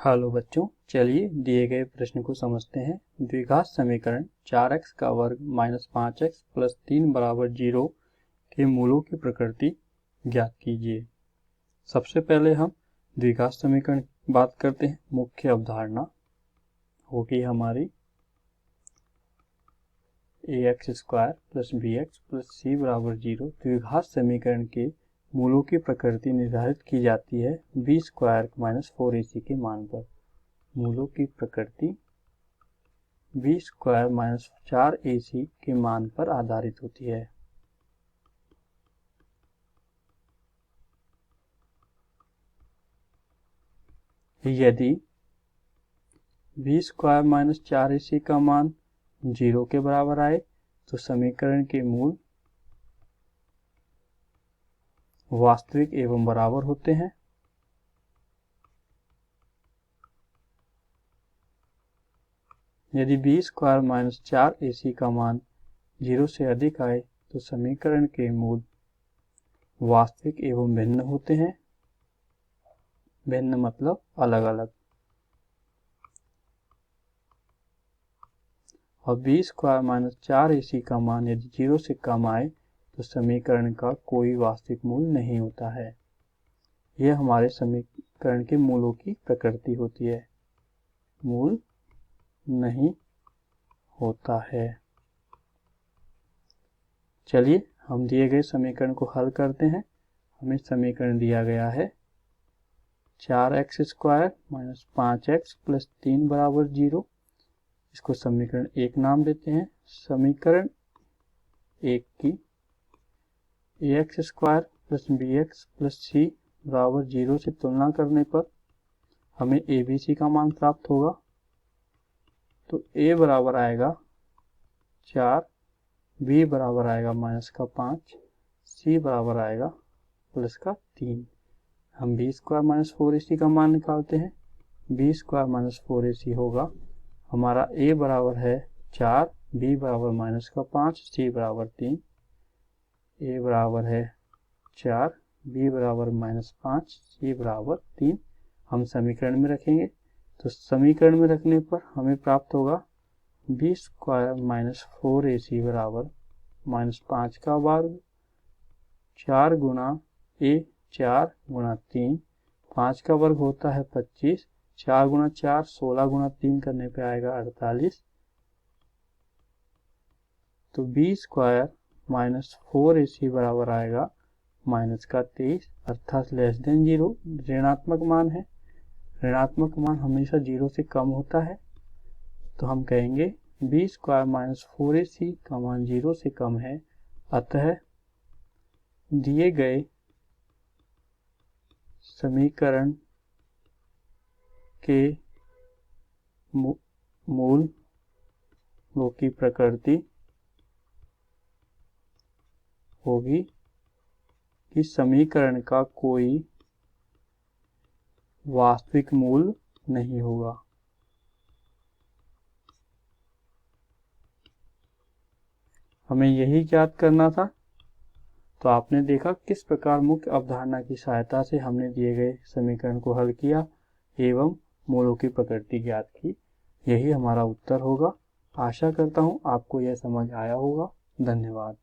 Hello बच्चों, चलिए दिए गए प्रश्न को समझते हैं। द्विघात समीकरण 4x का वर्ग माइनस 5x प्लस 3 बराबर 0 के मूलों की प्रकृति ज्ञात कीजिए। सबसे पहले हम द्विघात समीकरण की बात करते हैं। मुख्य अवधारणा होगी हमारी ax square plus bx plus c बराबर 0। द्विघात समीकरण के मूलों की प्रकृति निर्धारित की जाती है b स्क्वायर माइनस 4ac के मान पर। मूलों की प्रकृति b स्क्वायर माइनस 4ac के मान पर आधारित होती है। यदि b स्क्वायर माइनस 4ac का मान 0 के बराबर आए तो समीकरण के मूल वास्तविक एवं बराबर होते हैं। यदि b स्क्वायर माइनस 4ac का मान 0 से अधिक आए तो समीकरण के मूल वास्तविक एवं भिन्न होते हैं। भिन्न मतलब अलग अलग। और b स्क्वायर माइनस 4ac का मान यदि 0 से कम आए तो समीकरण का कोई वास्तविक मूल नहीं होता है। यह हमारे समीकरण के मूलों की प्रकृति होती है। मूल नहीं होता है। चलिए हम दिए गए समीकरण को हल करते हैं। हमें समीकरण दिया गया है 4x square minus 5x plus 3 बराबर 0। इसको समीकरण 1 नाम देते हैं। समीकरण 1 की ax square plus bx plus c बराबर 0 से तुलना करने पर हमें abc का मान प्राप्त होगा। तो a बराबर आएगा 4, b बराबर आएगा माइनस का 5, c बराबर आएगा प्लस का 3। हम b स्क्वायर माइनस 4ac का मान निकालते हैं। b स्क्वायर माइनस 4ac होगा हमारा a बराबर है 4, b बराबर माइनस का 5, c बराबर 3। a बराबर है 4, b बराबर माइनस 5, c बराबर 3। हम समीकरण में रखेंगे तो समीकरण में रखने पर हमें प्राप्त होगा b स्क्वायर माइनस 4ac बराबर माइनस 5 का वर्ग 4 गुणा a 4 गुणा 3, 5 का वर्ग होता है 25, 4 गुणा 4 16 गुणा 3 करने पे आएगा 48। तो b स्क्वायर माइनस 4ac बराबर आएगा माइनस का 23 अर्थात लेस देन 0। ऋणात्मक मान है। ऋणात्मक मान हमेशा 0 से कम होता है। तो हम कहेंगे b स्क्वायर माइनस 4ac का मान 0 से कम है। अतः दिए गए समीकरण के मूलों की प्रकृति होगी कि समीकरण का कोई वास्तविक मूल नहीं होगा। हमें यही ज्ञात करना था। तो आपने देखा किस प्रकार मुख्य अवधारणा की सहायता से हमने दिए गए समीकरण को हल किया एवं मूलों की प्रकृति ज्ञात की। यही हमारा उत्तर होगा। आशा करता हूँ आपको यह समझ आया होगा। धन्यवाद।